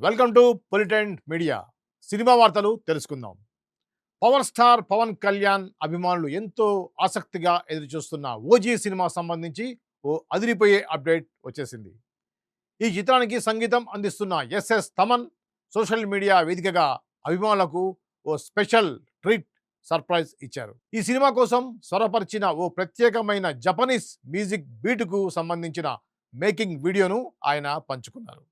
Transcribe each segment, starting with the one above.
Welcome to politent media. Cinema వార్తలు తెలుసుకుందాం. Power star Pawan Kalyan అభిమానులు ఎంతో ఆసక్తిగా ఎదురుచూస్తున్న ఓజీ సినిమా సంబంధించి ఓ అదిరిపోయే అప్డేట్ వచ్చేసింది. ఈ చిత్రానికి సంగీతం అందిస్తున్న ఎస్ఎస్ తమన్ సోషల్ మీడియా వేదికగా అభిమానులకు ఓ స్పెషల్ ట్రీట్ సర్ప్రైజ్ ఇచ్చారు. ఈ సినిమా కోసం స్వరపరిచిన ఓ ప్రత్యేకమైన జపనీస్ మ్యూజిక్ బీటుకు సంబంధించిన మేకింగ్ వీడియోను ఆయన పంచుకున్నారు.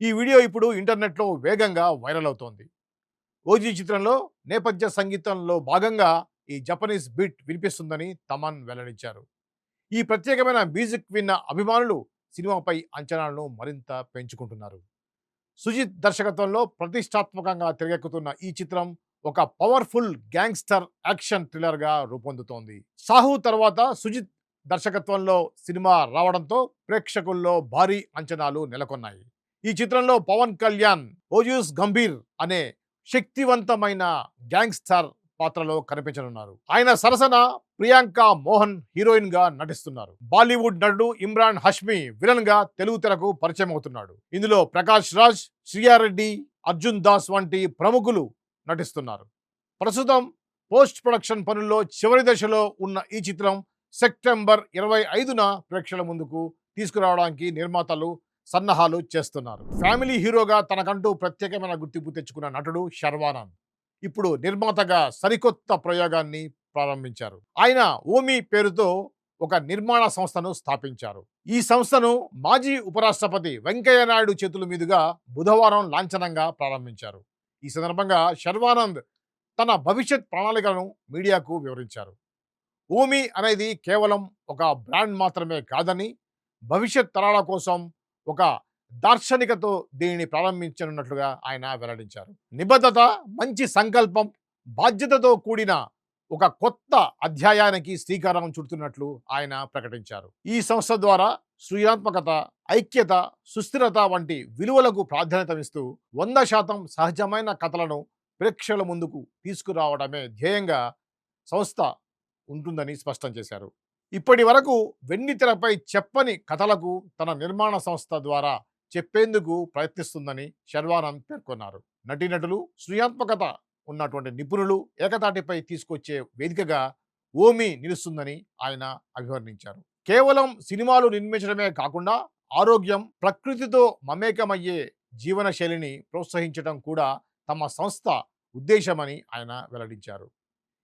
ఈ వీడియో ఇప్పుడు ఇంటర్నెట్లో వేగంగా వైరల్ అవుతోంది. ఓజీ చిత్రంలో నేపథ్య సంగీతంలో భాగంగా ఈ జపనీస్ బీట్ వినిపిస్తుందని తమన్ వెల్లడించారు. ఈ ప్రత్యేకమైన మ్యూజిక్ విన్న అభిమానులు సినిమాపై అంచనాలను మరింత పెంచుకుంటున్నారు. సుజిత్ దర్శకత్వంలో ప్రతిష్టాత్మకంగా తెరకెక్కుతున్న ఈ చిత్రం ఒక పవర్ఫుల్ గ్యాంగ్స్టర్ యాక్షన్ థ్రిల్లర్గా రూపొందుతోంది. సాహు తర్వాత సుజిత్ దర్శకత్వంలో సినిమా రావడంతో ప్రేక్షకుల్లో భారీ అంచనాలు నెలకొన్నాయి. ఈ చిత్రంలో పవన్ కళ్యాణ్ ఓజూస్ గంభీర్ అనే శక్తివంతమైన గ్యాంగ్స్టర్ పాత్రలో కనిపించనున్నారు. ఆయన సరసన ప్రియాంక మోహన్ హీరోయిన్ గా నటిస్తున్నారు. బాలీవుడ్ నటుడు ఇమ్రాన్ హష్మి విలన్ గా తెలుగు తెరకు పరిచయం అవుతున్నాడు. ఇందులో ప్రకాష్ రాజ్, శ్రియారెడ్డి, అర్జున్ దాస్ వంటి ప్రముఖులు నటిస్తున్నారు. ప్రస్తుతం పోస్ట్ ప్రొడక్షన్ పనుల్లో చివరి దశలో ఉన్న ఈ చిత్రం సెప్టెంబర్ 25న ప్రేక్షకుల ముందుకు తీసుకురావడానికి నిర్మాతలు సన్నాహాలు చేస్తున్నారు. ఫ్యామిలీ హీరోగా తనకంటూ ప్రత్యేకమైన గుర్తింపు తెచ్చుకున్న నటుడు శర్వానంద్ ఇప్పుడు నిర్మాతగా సరికొత్త ప్రయోగాన్ని ప్రారంభించారు. ఆయన ఓమీ పేరుతో ఒక నిర్మాణ సంస్థను స్థాపించారు. ఈ సంస్థను మాజీ ఉపరాష్ట్రపతి వెంకయ్య నాయుడు చేతుల మీదుగా బుధవారం లాంఛనంగా ప్రారంభించారు. ఈ సందర్భంగా శర్వానంద్ తన భవిష్యత్ ప్రణాళికలను మీడియాకు వివరించారు. ఓమీ అనేది కేవలం ఒక బ్రాండ్ మాత్రమే కాదని, భవిష్యత్ తరాల కోసం ఒక దార్శనికతో దీనిని ప్రారంభించనున్నట్లుగా ఆయన వెల్లడించారు. నిబద్ధత, మంచి సంకల్పం, బాధ్యతతో కూడిన ఒక కొత్త అధ్యాయానికి శ్రీకారం చుడుతున్నట్లు ఆయన ప్రకటించారు. ఈ సంస్థ ద్వారా సృజనాత్మకత, ఐక్యత, సుస్థిరత వంటి విలువలకు ప్రాధాన్యతనిస్తూ 100% సహజమైన కథలను ప్రేక్షకుల ముందుకు తీసుకురావడమే ధ్యేయంగా సంస్థ ఉంటుందని స్పష్టం చేశారు. ఇప్పటి వరకు వెండితెరపై చెప్పని కథలకు తన నిర్మాణ సంస్థ ద్వారా చెప్పేందుకు ప్రయత్నిస్తుందని శర్వానంద్ పేర్కొన్నారు. నటీనటులు, సృజనాత్మకత ఉన్నటువంటి నిపుణులు ఏకతాటిపై తీసుకొచ్చే వేదికగా ఓమీ నిలుస్తుందని ఆయన అభివర్ణించారు. కేవలం సినిమాలు నిర్మించడమే కాకుండా ఆరోగ్యం, ప్రకృతితో మమేకమయ్యే జీవన శైలిని ప్రోత్సహించడం కూడా తమ సంస్థ ఉద్దేశమని ఆయన వెల్లడించారు.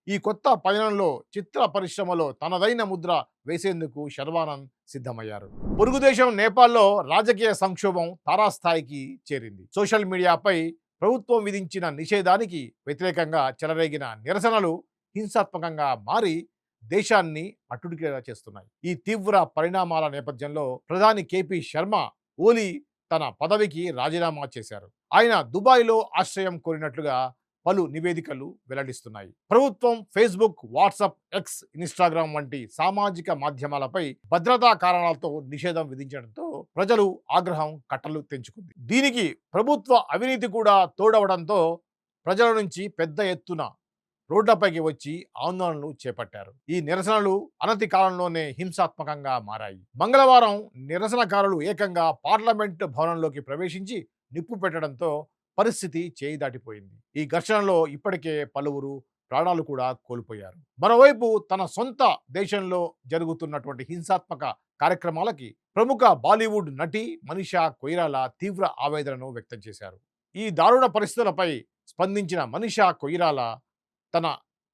ఈ కొత్త పయనంలో చిత్ర పరిశ్రమలో తనదైన ముద్ర వేసేందుకు శర్వానంద్ సిద్ధమయ్యారు. పొరుగు దేశం నేపాల్లో రాజకీయ సంక్షోభం తారాస్థాయికి చేరింది. సోషల్ మీడియాపై ప్రభుత్వం విధించిన నిషేధానికి వ్యతిరేకంగా చెలరేగిన నిరసనలు హింసాత్మకంగా మారి దేశాన్ని అట్టుడికేలా చేస్తున్నాయి. ఈ తీవ్ర పరిణామాల నేపథ్యంలో ప్రధాని కేపీ శర్మ ఓలీ తన పదవికి రాజీనామా చేశారు. ఆయన దుబాయ్లో ఆశ్రయం కోరినట్లుగా పలు నివేదికలు వెల్లడిస్తున్నాయి. ప్రభుత్వం ఫేస్బుక్, వాట్సాప్, ఎక్స్, ఇన్స్టాగ్రామ్ వంటి సామాజిక మాధ్యమాలపై భద్రతా కారణాలతో నిషేధం విధించడంతో ప్రజలు ఆగ్రహం కట్టలు తెంచుకుంది. దీనికి ప్రభుత్వ అవినీతి కూడా తోడవడంతో ప్రజల నుంచి పెద్ద ఎత్తున రోడ్లపైకి వచ్చి ఆందోళనలు చేపట్టారు. ఈ నిరసనలు అనతి కాలంలోనే హింసాత్మకంగా మారాయి. మంగళవారం నిరసనకారులు ఏకంగా పార్లమెంట్ భవనంలోకి ప్రవేశించి నిప్పు పెట్టడంతో పరిస్థితి చేయి దాటిపోయింది. ఈ ఘర్షణలో ఇప్పటికే పలువురు ప్రాణాలు కూడా కోల్పోయారు. మరోవైపు తన సొంత దేశంలో జరుగుతున్నటువంటి హింసాత్మక కార్యక్రమాలకి ప్రముఖ బాలీవుడ్ నటి మనీషా కొయిరాలా తీవ్ర ఆవేదనను వ్యక్తం చేశారు. ఈ దారుణ పరిస్థితులపై స్పందించిన మనీషా కొయిరాలా తన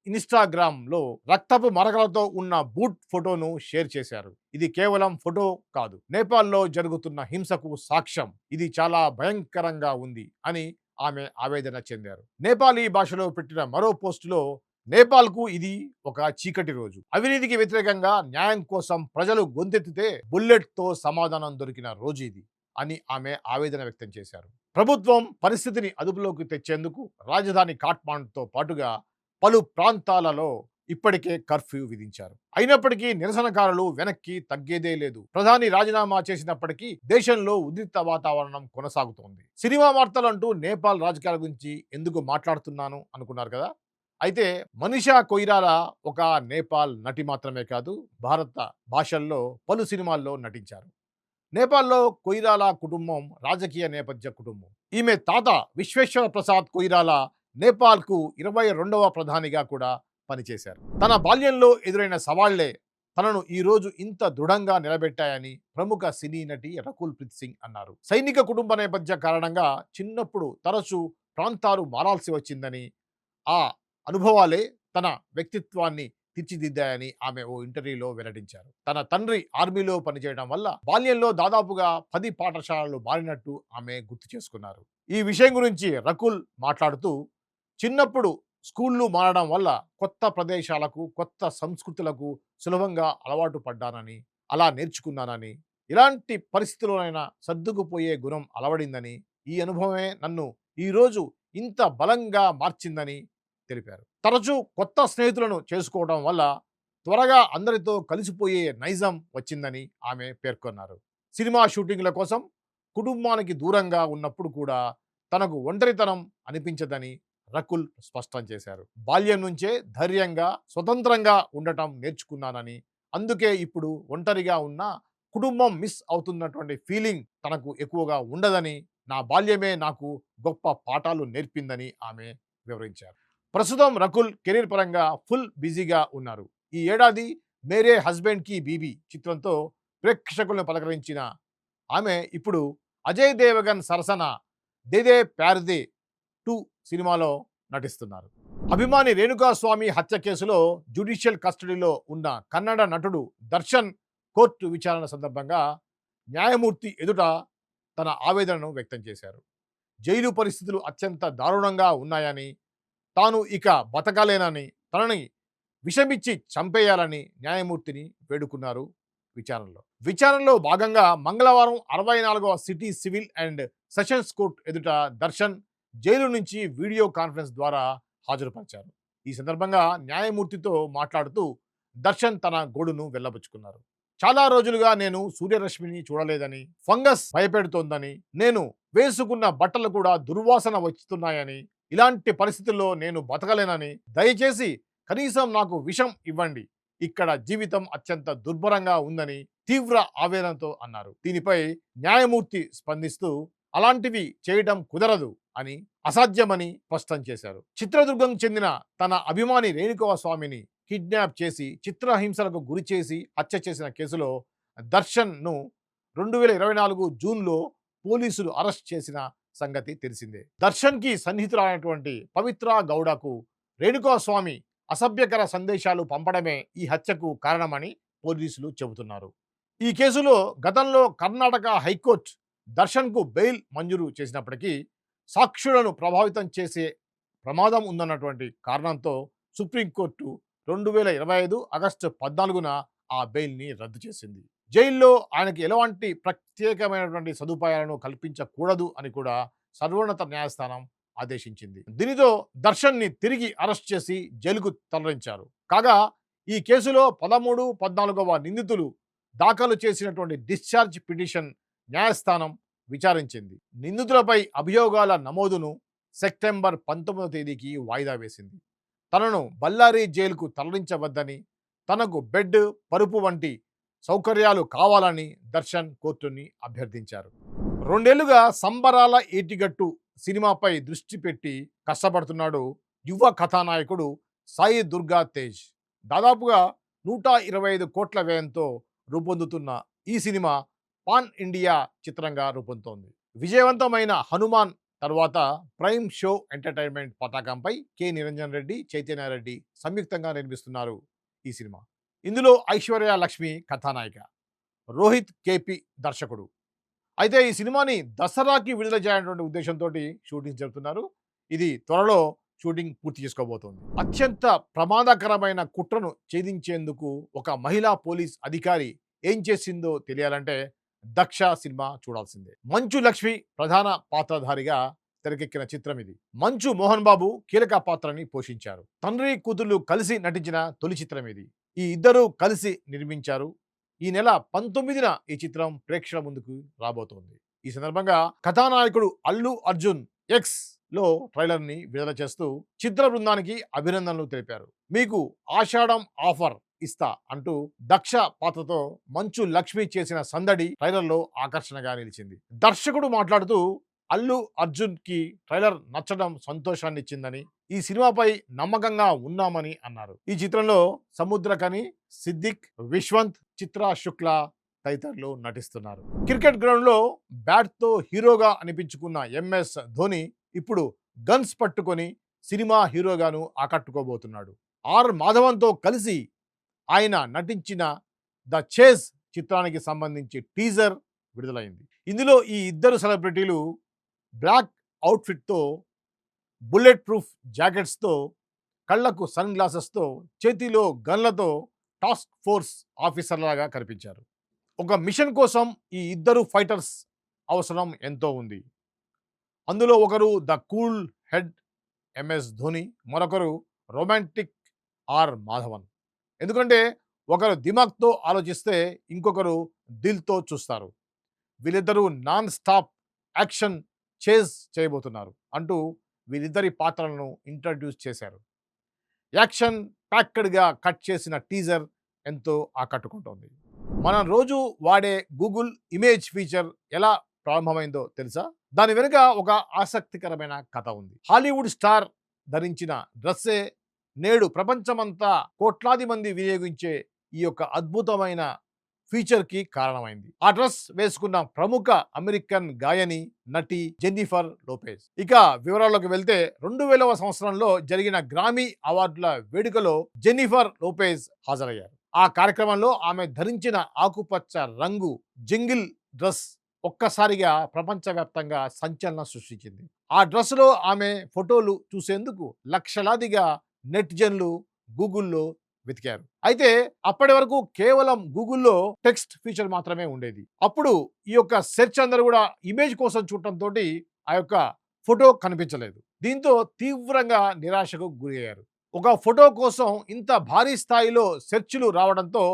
ఇన్స్టాగ్రామ్లో రక్తపు మరకలతో ఉన్న బూట్ ఫోటోను షేర్ చేశారు. ఇది కేవలం ఫోటో కాదు, నేపాల్లో జరుగుతున్న హింసకు సాక్ష్యం. ఇది చాలా భయంకరంగా ఉంది అని ఆమె ఆవేదన చెందారు. నేపాలీ భాషలో పెట్టిన మరో పోస్టులో నేపాల్కు ఇది ఒక చీకటి రోజు. అవినీతికి వ్యతిరేకంగా న్యాయం కోసం ప్రజలు గొంతెత్తితే బుల్లెట్తో సమాధానం దొరికిన రోజు ఇది అని ఆమె ఆవేదన వ్యక్తం చేశారు. ప్రభుత్వం పరిస్థితిని అదుపులోకి తెచ్చేందుకు రాజధాని కాఠ్మండుతో పాటుగా పలు ప్రాంతాలలో ఇప్పటికే కర్ఫ్యూ విధించారు. అయినప్పటికీ నిరసనకారులు వెనక్కి తగ్గేదే లేదు. ప్రధాని రాజీనామా చేసినప్పటికీ దేశంలో ఉద్రిక్త వాతావరణం కొనసాగుతోంది. సినిమా వార్తలు అంటూ నేపాల్ రాజకీయాల గురించి ఎందుకు మాట్లాడుతున్నాను అనుకున్నారు కదా. అయితే మనీషా కొయిరాలా ఒక నేపాల్ నటి మాత్రమే కాదు, భారత భాషల్లో పలు సినిమాల్లో నటించారు. నేపాల్లో కొయిరాలా కుటుంబం రాజకీయ నేపథ్య కుటుంబం. ఈమె తాత విశ్వేశ్వర ప్రసాద్ కొయిరాల నేపాల్కు 22వ ప్రధానిగా కూడా పనిచేశారు. తన బాల్యంలో ఎదురైన సవాళ్లే తనను ఈ రోజు ఇంత దృఢంగా నిలబెట్టాయని ప్రముఖ సినీ నటి రకుల్ ప్రీత్ సింగ్ అన్నారు. సైనిక కుటుంబ నేపథ్య కారణంగా చిన్నప్పుడు తరచూ ప్రాంతాలు మారాల్సి వచ్చిందని, ఆ అనుభవాలే తన వ్యక్తిత్వాన్ని తీర్చిదిద్దాయని ఆమె ఓ ఇంటర్వ్యూలో వెల్లడించారు. తన తండ్రి ఆర్మీలో పనిచేయడం వల్ల బాల్యంలో దాదాపుగా 10 పాఠశాలలు మారినట్టు ఆమె గుర్తు చేసుకున్నారు. ఈ విషయం గురించి రకుల్ మాట్లాడుతూ, చిన్నప్పుడు స్కూళ్ళు మారడం వల్ల కొత్త ప్రదేశాలకు, కొత్త సంస్కృతులకు సులభంగా అలవాటు పడ్డానని, అలా నేర్చుకున్నానని, ఇలాంటి పరిస్థితుల్లోనైనా సర్దుకుపోయే గుణం అలవడిందని, ఈ అనుభవమే నన్ను ఈరోజు ఇంత బలంగా మార్చిందని తెలిపారు. తరచూ కొత్త స్నేహితులను చేసుకోవడం వల్ల త్వరగా అందరితో కలిసిపోయే నైజం వచ్చిందని ఆమె పేర్కొన్నారు. సినిమా షూటింగ్ల కోసం కుటుంబానికి దూరంగా ఉన్నప్పుడు కూడా తనకు ఒంటరితనం అనిపించదని రకుల్ స్పష్టం చేశారు. బాల్యం నుంచే ధైర్యంగా, స్వతంత్రంగా ఉండటం నేర్చుకున్నానని, అందుకే ఇప్పుడు ఒంటరిగా ఉన్న కుటుంబం మిస్ అవుతున్నటువంటి ఫీలింగ్ తనకు ఎక్కువగా ఉండదని, నా బాల్యమే నాకు గొప్ప పాఠాలు నేర్పిందని ఆమె వివరించారు. ప్రస్తుతం రకుల్ కెరీర్ పరంగా ఫుల్ బిజీగా ఉన్నారు. ఈ ఏడాది మేరే హస్బెండ్ కి బీబీ చిత్రంతో ప్రేక్షకులను పలకరించిన ఆమె ఇప్పుడు అజయ్ దేవగన్ సరసన దేదే ప్యార్ దే 2 సినిమాలో నటిస్తున్నారు. అభిమాని రేణుకాస్వామి హత్య కేసులో జ్యుడిషియల్ కస్టడీలో ఉన్న కన్నడ నటుడు దర్శన్ కోర్టు విచారణ సందర్భంగా న్యాయమూర్తి ఎదుట తన ఆవేదనను వ్యక్తం చేశారు. జైలు పరిస్థితులు అత్యంత దారుణంగా ఉన్నాయని, తాను ఇక బతకలేనని, తనని విషమిచ్చి చంపేయాలని న్యాయమూర్తిని వేడుకున్నారు. విచారణలో భాగంగా మంగళవారం 64వ city civil and sessions court ఎదుట దర్శన్ జైలు నుంచి వీడియో కాన్ఫరెన్స్ ద్వారా హాజరుపరిచారు. ఈ సందర్భంగా న్యాయమూర్తితో మాట్లాడుతూ దర్శన్ తన గోడును వెల్లబుచ్చుకున్నారు. చాలా రోజులుగా నేను సూర్యరశ్మిని చూడలేదని, ఫంగస్ భయపెడుతోందని, నేను వేసుకున్న బట్టలు కూడా దుర్వాసన వస్తున్నాయని, ఇలాంటి పరిస్థితుల్లో నేను బతకలేనని, దయచేసి కనీసం నాకు విషం ఇవ్వండి, ఇక్కడ జీవితం అత్యంత దుర్భరంగా ఉందని తీవ్ర ఆవేదనతో అన్నారు. దీనిపై న్యాయమూర్తి స్పందిస్తూ అలాంటివి చేయడం కుదరదు అని, అసాధ్యమని స్పష్టం చేశారు. చిత్రదుర్గం చెందిన తన అభిమాని రేణుకాస్వామిని కిడ్నాప్ చేసి చిత్రహింసలకు గురి చేసి హత్య చేసిన కేసులో దర్శన్ను 2024 జూన్లో పోలీసులు అరెస్ట్ చేసిన సంగతి తెలిసిందే. దర్శన్కి సన్నిహితురాలైనటువంటి పవిత్ర గౌడకు రేణుకాస్వామి అసభ్యకర సందేశాలు పంపడమే ఈ హత్యకు కారణమని పోలీసులు చెబుతున్నారు. ఈ కేసులో గతంలో కర్ణాటక హైకోర్టు దర్శన్కు బెయిల్ మంజూరు చేసినప్పటికీ సాక్షులను ప్రభావితం చేసే ప్రమాదం ఉందన్నటువంటి కారణంతో సుప్రీంకోర్టు 2025 ఆగస్టు 14న ఆ బెయిల్ని రద్దు చేసింది. జైల్లో ఆయనకి ఎలాంటి ప్రత్యేకమైనటువంటి సదుపాయాలను కల్పించకూడదు అని కూడా సర్వోన్నత న్యాయస్థానం ఆదేశించింది. దీనితో దర్శన్ని తిరిగి అరెస్ట్ చేసి జైలుకు తరలించారు. కాగా ఈ కేసులో 13, 14వ నిందితులు దాఖలు చేసినటువంటి డిశ్చార్జ్ పిటిషన్ న్యాయస్థానం విచారించింది. నిందితులపై అభియోగాల నమోదును సెప్టెంబర్ 19వ తేదీకి వాయిదా వేసింది. తనను బళ్ళారి జైలుకు తరలించవద్దని, తనకు బెడ్, పరుపు వంటి సౌకర్యాలు కావాలని దర్శన్ కోర్టుని అభ్యర్థించారు. 2 ఏళ్లుగా సంబరాల ఏటిగట్టు సినిమాపై దృష్టి పెట్టి కష్టపడుతున్నాడు యువ కథానాయకుడు సాయి దుర్గా తేజ్. దాదాపుగా 125 కోట్ల వ్యయంతో రూపొందుతున్న ఈ సినిమా పాన్ ఇండియా చిత్రంగా రూపొందుతోంది. విజయవంతమైన హనుమాన్ తర్వాత ప్రైమ్ షో ఎంటర్టైన్మెంట్ పతాకంపై కె నిరంజన్ రెడ్డి, చైతన్య రెడ్డి సంయుక్తంగా నిర్మిస్తున్నారు ఈ సినిమా. ఇందులో ఐశ్వర్య లక్ష్మి కథానాయిక, రోహిత్ కేపి దర్శకుడు. అయితే ఈ సినిమాని దసరాకి విడుదల చేయాలనేటువంటి ఉద్దేశంతో షూటింగ్ జరుపుతున్నారు. ఇది త్వరలో షూటింగ్ పూర్తి చేసుకోబోతోంది. అత్యంత ప్రమాదకరమైన కుట్రను ఛేదించేందుకు ఒక మహిళా పోలీస్ అధికారి ఏం చేసిందో తెలియాలంటే దక్ష సినిమా చూడాల్సిందే. మంచు లక్ష్మి ప్రధాన పాత్రధారిగా తెరకెక్కిన చిత్రం ఇది. మంచు మోహన్ బాబు కీలక పాత్రని పోషించారు. తండ్రి కూతుళ్లు కలిసి నటించిన తొలి చిత్రం ఇది. ఈ ఇద్దరూ కలిసి నిర్మించారు. ఈ నెల 19న ఈ చిత్రం ప్రేక్షకుల ముందుకు రాబోతోంది. ఈ సందర్భంగా కథానాయకుడు అల్లు అర్జున్ ఎక్స్ లో ట్రైలర్ ని విడుదల చేస్తూ చిత్ర బృందానికి అభినందనలు తెలిపారు. మీకు ఆషాఢం ఆఫర్ ఇస్తా అంటూ దక్ష పాత్రతో మంచు లక్ష్మి చేసిన సందడి ట్రైలర్ లో ఆకర్షణగా నిలిచింది. దర్శకుడు మాట్లాడుతూ అల్లు అర్జున్‌కి ట్రైలర్ నచ్చడం సంతోషాన్నిచ్చిందని, ఈ సినిమాపై నమ్మకంగా ఉన్నామని అన్నారు. ఈ చిత్రంలో సముద్రఖని, సిద్దిక్, విశ్వంత్, చిత్రా శుక్లా తదితరులు నటిస్తున్నారు. క్రికెట్ గ్రౌండ్‌లో బ్యాట్‌తో హీరోగా అనిపించుకున్న ఎంఎస్ ధోని ఇప్పుడు గన్స్ పట్టుకొని సినిమా హీరోగాను ఆకట్టుకోబోతున్నాడు. మాధవన్‌తో కలిసి ఆయన నటించిన 'ద చేజ్' చిత్రానికి సంబంధించి టీజర్ విడుదలైంది. ఇందులో ఈ ఇద్దరు సెలబ్రిటీలు బ్లాక్ అవుట్‌ఫిట్‌తో, బుల్లెట్ ప్రూఫ్ జాకెట్స్‌తో, కళ్ళకు సన్ గ్లాసెస్‌తో, చేతిలో గన్‌లతో టాస్క్ ఫోర్స్ ఆఫీసర్‌లాగా కనిపించారు. ఒక మిషన్ కోసం ఈ ఇద్దరు ఫైటర్స్ అవసరం ఎంతో ఉంది. అందులో ఒకరు the cool head MS Dhoni, మరొకరు రొమాంటిక్ మాధవన్. ఎందుకంటే ఒకరు దిమాగ్‌తో ఆలోచిస్తే ఇంకొకరు దిల్‌తో చూస్తారు. వీళ్ళిద్దరూ నాన్ స్టాప్ యాక్షన్ చేజ్ చేయబోతున్నారు అంటూ వీళ్ళిద్దరి పాత్రలను ఇంట్రడ్యూస్ చేశారు. యాక్షన్ ప్యాక్డ్‌గా కట్ చేసిన టీజర్ ఎంతో ఆకట్టుకుంటోంది. మనం రోజు వాడే గూగుల్ ఇమేజ్ ఫీచర్ ఎలా ప్రారంభమైందో తెలుసా? దాని వెనుక ఒక ఆసక్తికరమైన కథ ఉంది. హాలీవుడ్ స్టార్ ధరించిన డ్రెస్సే నేడు ప్రపంచమంతా కోట్లాది మంది వినియోగించే ఈ యొక్క అద్భుతమైన ఫీచర్‌కి కారణమైంది. ఆ డ్రెస్ వేసుకున్న ప్రముఖ అమెరికన్ గాయని, నటి జెన్నిఫర్ లోపెజ్. ఇక వివరాల్లోకి వెళ్తే 2000వ సంవత్సరంలో జరిగిన గ్రామీ అవార్డుల వేడుకలో జెన్నిఫర్ లోపెజ్ హాజరయ్యారు. ఆ కార్యక్రమంలో ఆమె ధరించిన ఆకుపచ్చ రంగు జింగిల్ డ్రెస్ ఒక్కసారిగా ప్రపంచవ్యాప్తంగా సంచలనం సృష్టించింది. ఆ డ్రెస్‌లో ఆమె ఫోటోలు చూసేందుకు లక్షలాదిగా నెటిజన్లు గూగుల్‌లో వెతికారు. అయితే అప్పటి వరకు కేవలం గూగుల్‌లో టెక్స్ట్ ఫీచర్ మాత్రమే ఉండేది. అప్పుడు ఈ యొక్క సెర్చ్ అందరూ కూడా ఇమేజ్ కోసం చూడటంతోటి ఆ యొక్క ఫోటో కనిపించలేదు. దీంతో తీవ్రంగా నిరాశకు గురయ్యారు. ఒక ఫోటో కోసం ఇంత భారీ స్థాయిలో సెర్చ్‌లు రావడంతో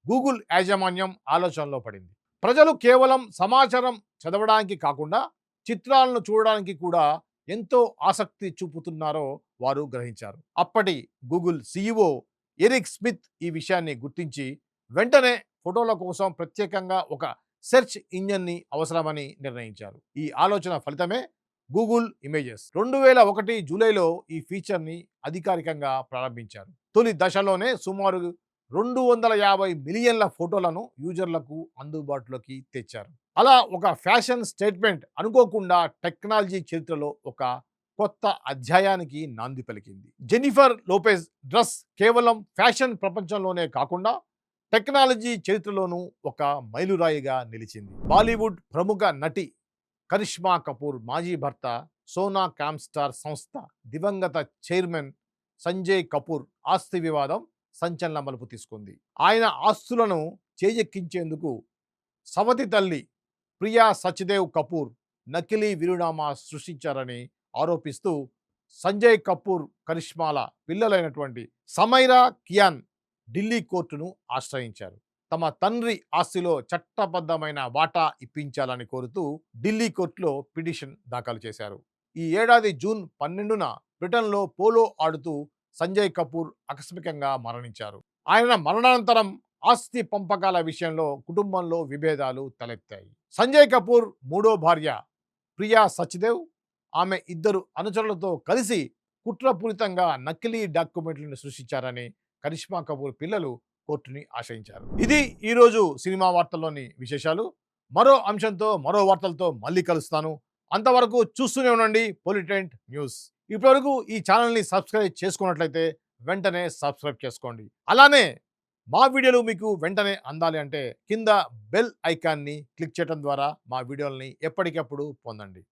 గూగుల్ యాజమాన్యం ఆలోచనలో పడింది. ప్రజలు కేవలం సమాచారం చదవడానికి కాకుండా చిత్రాలను చూడడానికి కూడా ఎంతో ఆసక్తి చూపుతున్నారో వారు గ్రహించారు. అప్పటి గూగుల్ సీఈఓ ఎరిక్ స్మిత్ ఈ విషయాన్ని గుర్తించి వెంటనే ఫోటోల కోసం ప్రత్యేకంగా ఒక సెర్చ్ ఇంజిన్ని అవసరమని నిర్ణయించారు. ఈ ఆలోచన ఫలితమే గూగుల్ ఇమేజెస్. 2001 జూలైలో ఈ ఫీచర్ని అధికారికంగా ప్రారంభించారు. తొలి దశలోనే సుమారు 250 మిలియన్ల ఫోటోలను యూజర్లకు అందుబాటులోకి తెచ్చారు. అలా ఒక ఫ్యాషన్ స్టేట్మెంట్ అనుకోకుండా టెక్నాలజీ చరిత్రలో ఒక కొత్త అధ్యాయానికి నాంది పలికింది. జెన్నిఫర్ లోపెజ్ డ్రెస్ కేవలం ఫ్యాషన్ ప్రపంచంలోనే కాకుండా టెక్నాలజీ చరిత్రలోనూ ఒక మైలురాయిగా నిలిచింది. బాలీవుడ్ ప్రముఖ నటి కరిష్మా కపూర్ మాజీ భర్త సోనా కామ్స్టార్ సంస్థ దివంగత చైర్మన్ సంజయ్ కపూర్ ఆస్తి వివాదం సంచలన మలుపు తీసుకుంది. ఆయన ఆస్తులను చేజెక్కించేందుకు సవతి తల్లి ప్రియా సచ్దేవ్ కపూర్ నకిలీ వీరునామా సృష్టించారని ఆరోపిస్తూ సంజయ్ కపూర్ కరిష్మాల పిల్లలైనటువంటి సమైరా కియాన్ ఢిల్లీ కోర్టును ఆశ్రయించారు. తమ తండ్రి ఆస్తిలో చట్టబద్ధమైన వాటా ఇప్పించాలని కోరుతూ ఢిల్లీ కోర్టులో పిటిషన్ దాఖలు చేశారు. ఈ ఏడాది జూన్ 12న బ్రిటన్లో పోలో ఆడుతూ సంజయ్ కపూర్ ఆకస్మికంగా మరణించారు. ఆయన మరణానంతరం ఆస్తి పంపకాల విషయంలో కుటుంబంలో విభేదాలు తలెత్తాయి. సంజయ్ కపూర్ మూడో భార్య ప్రియా సచ్దేవ్, ఆమె ఇద్దరు అనుచరులతో కలిసి కుట్రపూరితంగా నకిలీ డాక్యుమెంట్లను సృష్టించారని కరిష్మా కపూర్ పిల్లలు కోర్టుని ఆశ్రయించారు. ఇది ఈరోజు సినిమా వార్తల్లోని విశేషాలు. మరో అంశంతో మరో వార్తలతో మళ్ళీ కలుస్తాను. అంతవరకు చూస్తూనే ఉండండి పొలిటెంట్ న్యూస్. ఇప్పటివరకు ఈ ఛానల్ని సబ్స్క్రైబ్ చేసుకున్నట్లయితే వెంటనే సబ్స్క్రైబ్ చేసుకోండి. అలానే మా వీడియోలు మీకు వెంటనే అందాలి అంటే కింద బెల్ ఐకాన్ని క్లిక్ చేయడం ద్వారా మా వీడియోలని ఎప్పటికప్పుడు పొందండి.